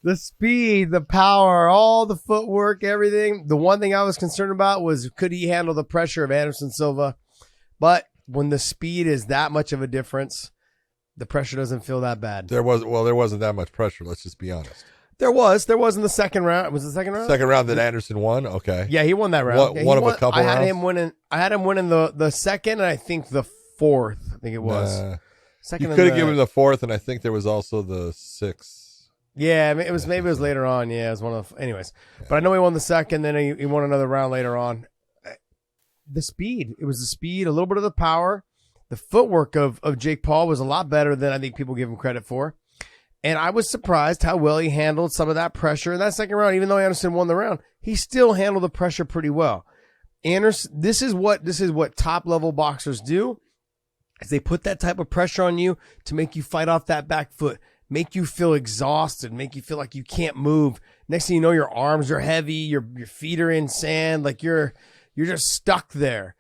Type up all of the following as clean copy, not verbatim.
The speed, the power, all the footwork, everything. The one thing I was concerned about was could he handle the pressure of Anderson Silva? But when the speed is that much of a difference, the pressure doesn't feel that bad. There wasn't that much pressure. Let's just be honest. There was in the second round. Was it the second round? Second round that Anderson won. Okay. Yeah, he won that round. One of a couple rounds. I had him winning the second, and I think the fourth. I think it was second. You could have given him the fourth, and I think there was also the sixth. Yeah, maybe it was later on. Yeah, it was one of the, anyways. Yeah. But I know he won the second, then he won another round later on. The speed. It was the speed, a little bit of the power. The footwork of Jake Paul was a lot better than I think people give him credit for. And I was surprised how well he handled some of that pressure in that second round. Even though Anderson won the round, he still handled the pressure pretty well. Anderson, this is what top level boxers do, is they put that type of pressure on you to make you fight off that back foot, make you feel exhausted, make you feel like you can't move. Next thing you know, your arms are heavy, your feet are in sand, like you're just stuck there.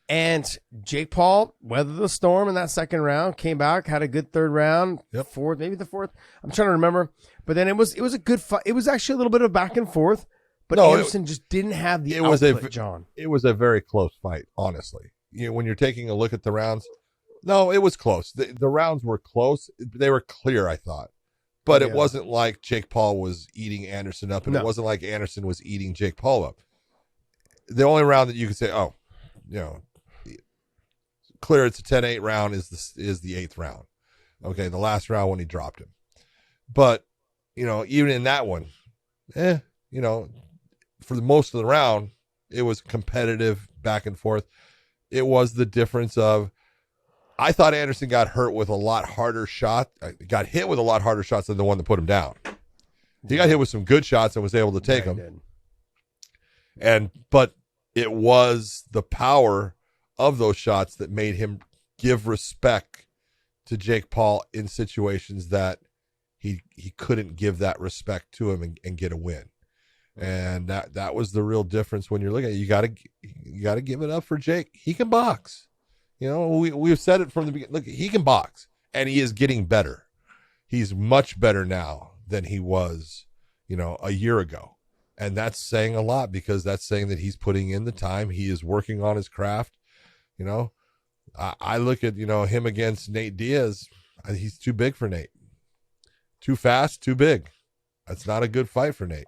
And Jake Paul weathered the storm in that second round, came back, had a good third round, fourth, maybe the fourth. I'm trying to remember. But then it was a good fight. It was actually a little bit of back and forth, but Anderson just didn't have the output, John. It was a very close fight, honestly. When you're taking a look at the rounds, no, it was close. The rounds were close. They were clear, I thought. But it wasn't like Jake Paul was eating Anderson up, and it wasn't like Anderson was eating Jake Paul up. The only round that you could say, clear it's a 10-8 round is the eighth round. Okay, the last round when he dropped him. But, even in that one, for the most of the round, it was competitive back and forth. It was the difference of, I thought Anderson got hit with a lot harder shots than the one that put him down. He got hit with some good shots and was able to take them. But it was the power of those shots that made him give respect to Jake Paul in situations that he couldn't give that respect to him and get a win. And that was the real difference when you're looking at it. You gotta give it up for Jake. He can box. We've said it from the beginning. Look, he can box, and he is getting better. He's much better now than he was, a year ago. And that's saying a lot, because that's saying that he's putting in the time. He is working on his craft. I look at, him against Nate Diaz. He's too big for Nate. Too fast, too big. That's not a good fight for Nate.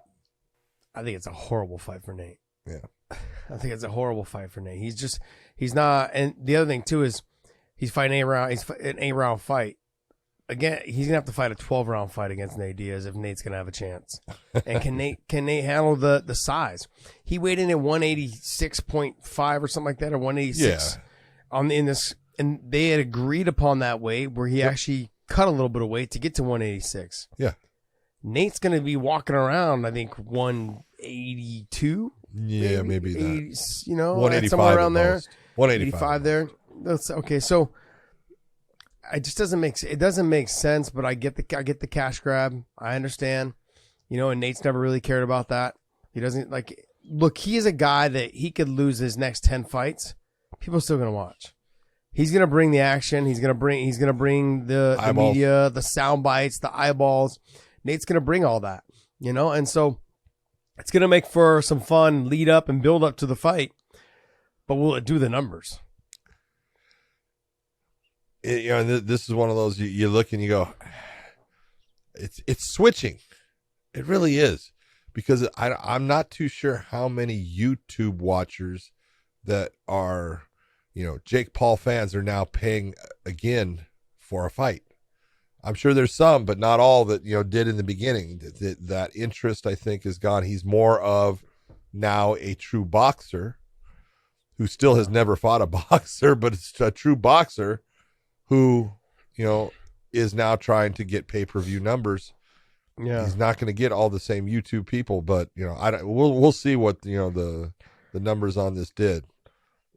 I think it's a horrible fight for Nate. Yeah. I think it's a horrible fight for Nate. He's not. And the other thing too is he's fighting he's an 8-round fight. Again, he's gonna have to fight a 12-round fight against Nate Diaz if Nate's gonna have a chance. And can Nate handle the size? He weighed in at 186.5 or something like that, or 186 in this, and they had agreed upon that weight where he actually cut a little bit of weight to get to 186. Yeah. Nate's gonna be walking around, I think 182. Yeah, maybe 80, that. somewhere around there. 185 there. That's okay. So it just doesn't make sense, but I get the cash grab. I understand, and Nate's never really cared about that. He doesn't look, he is a guy that he could lose his next 10 fights. People are still going to watch. He's going to bring the action. He's going to bring the media, the sound bites, the eyeballs. Nate's going to bring all that, and so it's going to make for some fun lead up and build up to the fight, but will it do the numbers? This is one of those you look and you go, it's switching. It really is, because I'm not too sure how many YouTube watchers that are, Jake Paul fans are now paying again for a fight. I'm sure there's some, but not all that, did in the beginning. That interest, I think, is gone. He's more of now a true boxer who still has never fought a boxer, but it's a true boxer who, is now trying to get pay-per-view numbers. Yeah. He's not going to get all the same YouTube people, but, we'll see what, the numbers on this did.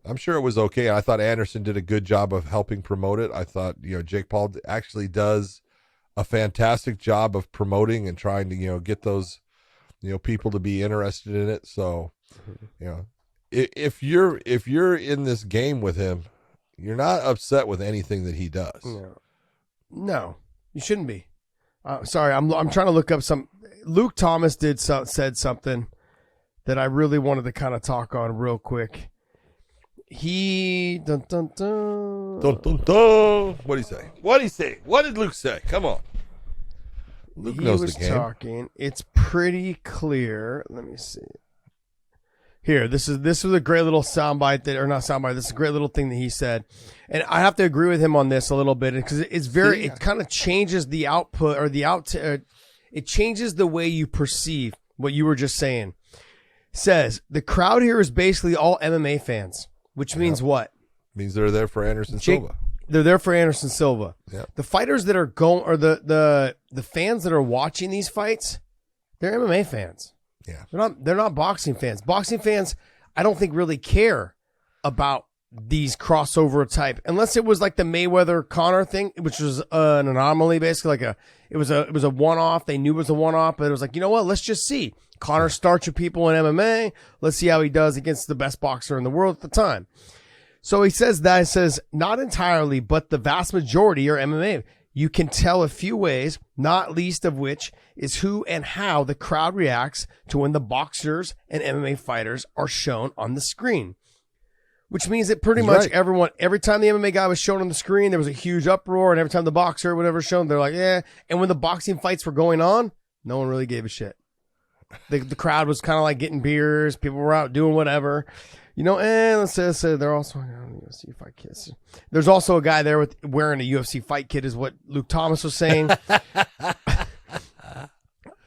I'm sure it was okay. I thought Anderson did a good job of helping promote it. I thought, Jake Paul actually does a fantastic job of promoting and trying to, get those, people to be interested in it. So, if you're in this game with him, you're not upset with anything that he does. No, you shouldn't be. Sorry, I'm trying to look up some. Luke Thomas said something that I really wanted to kind of talk on real quick. He dun, dun, dun. Dun, dun, dun. What did he say? What did he say? What did Luke say? Come on. Luke knows the game. Talking. It's pretty clear. Let me see. Here, this was a great little soundbite This is a great little thing that he said, and I have to agree with him on this a little bit because it kind of changes the output or it changes the way you perceive what you were just saying. Says the crowd here is basically all MMA fans, which means what? Means they're there for Anderson Silva. They're there for Anderson Silva. Yeah. The fighters that are going, or the fans that are watching these fights, they're MMA fans. Yeah. They're not boxing fans. Boxing fans, I don't think really care about these crossover type, unless it was like the Mayweather Conor thing, which was an anomaly, basically it was a one-off. They knew it was a one-off, but it was like, you know what? Let's just see. Conor starts with people in MMA. Let's see how he does against the best boxer in the world at the time. So he says not entirely, but the vast majority are MMA. You can tell a few ways, not least of which is who and how the crowd reacts to when the boxers and MMA fighters are shown on the screen. Which means that pretty much everyone, every time the MMA guy was shown on the screen, there was a huge uproar, and every time the boxer or whatever was shown, they're like, yeah. And when the boxing fights were going on, no one really gave a shit. The crowd was kind of like getting beers, people were out doing whatever. You know, and let's say they're also on UFC fight kits. There's also a guy there wearing a UFC fight kit, is what Luke Thomas was saying.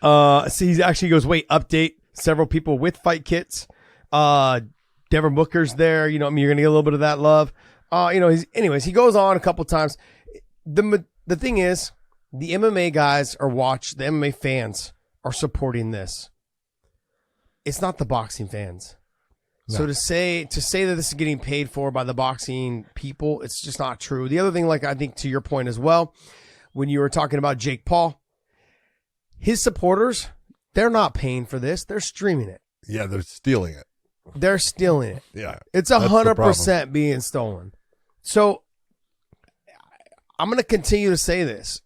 So he actually goes, wait, update. Several people with fight kits. Devin Booker's there. You know, I mean, you're gonna get a little bit of that love. You know, he goes on a couple times. The thing is, the MMA guys the MMA fans are supporting this. It's not the boxing fans. No. So to say that this is getting paid for by the boxing people, it's just not true. The other thing, like I think to your point as well, when you were talking about Jake Paul, his supporters, they're not paying for this. They're streaming it. Yeah, they're stealing it. They're stealing it. Yeah. It's 100% being stolen. So I'm going to continue to say this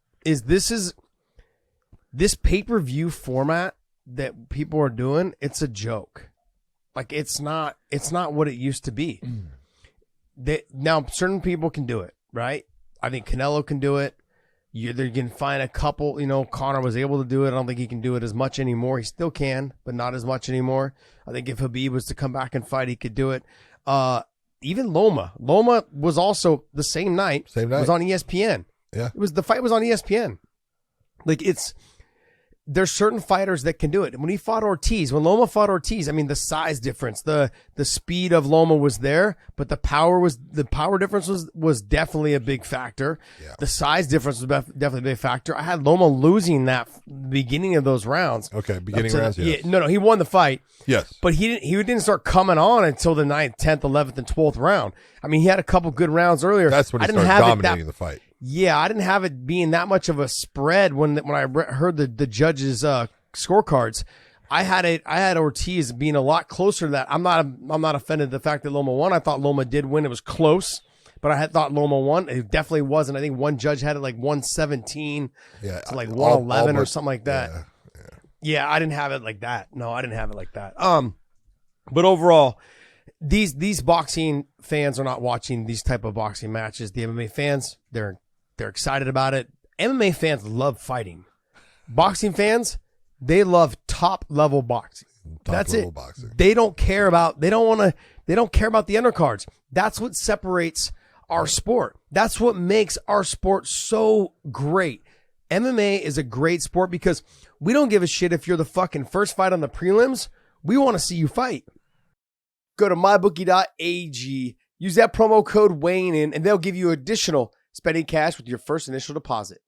pay-per-view format that people are doing, it's a joke. Like it's not what it used to be. Now certain people can do it, right? I think Canelo can do it. You can find a couple, you know, Conor was able to do it. I don't think he can do it as much anymore. He still can, but not as much anymore. I think if Khabib was to come back and fight, he could do it. Even Loma was also the same night. Was on ESPN. Yeah. The fight was on ESPN. Like there's certain fighters that can do it. When Loma fought Ortiz, I mean, the size difference, the speed of Loma was there, but the power difference was definitely a big factor. Yeah. The size difference was definitely a big factor. I had Loma losing that beginning of those rounds. Okay, beginning rounds, yes. No, he won the fight. Yes. But he didn't start coming on until the 9th, 10th, 11th, and 12th round. I mean, he had a couple good rounds earlier. That's when he started dominating the fight. Yeah, I didn't have it being that much of a spread when I heard the judges' scorecards. I had Ortiz being a lot closer to that. I'm not offended at the fact that Loma won. I thought Loma did win. It was close, but I had thought Loma won. It definitely wasn't. I think one judge had it like 117 to like 111 or something like that. Yeah, I didn't have it like that. No, I didn't have it like that. But overall, these boxing fans are not watching these type of boxing matches. The MMA fans, they're excited about it. MMA fans love fighting. Boxing fans, they love top level boxing. That's it. Boxing. They don't care about the undercards. That's what separates our sport. That's what makes our sport so great. MMA is a great sport because we don't give a shit if you're the fucking first fight on the prelims. We want to see you fight. Go to mybookie.ag, use that promo code weighing in, and they'll give you additional spending cash with your first initial deposit.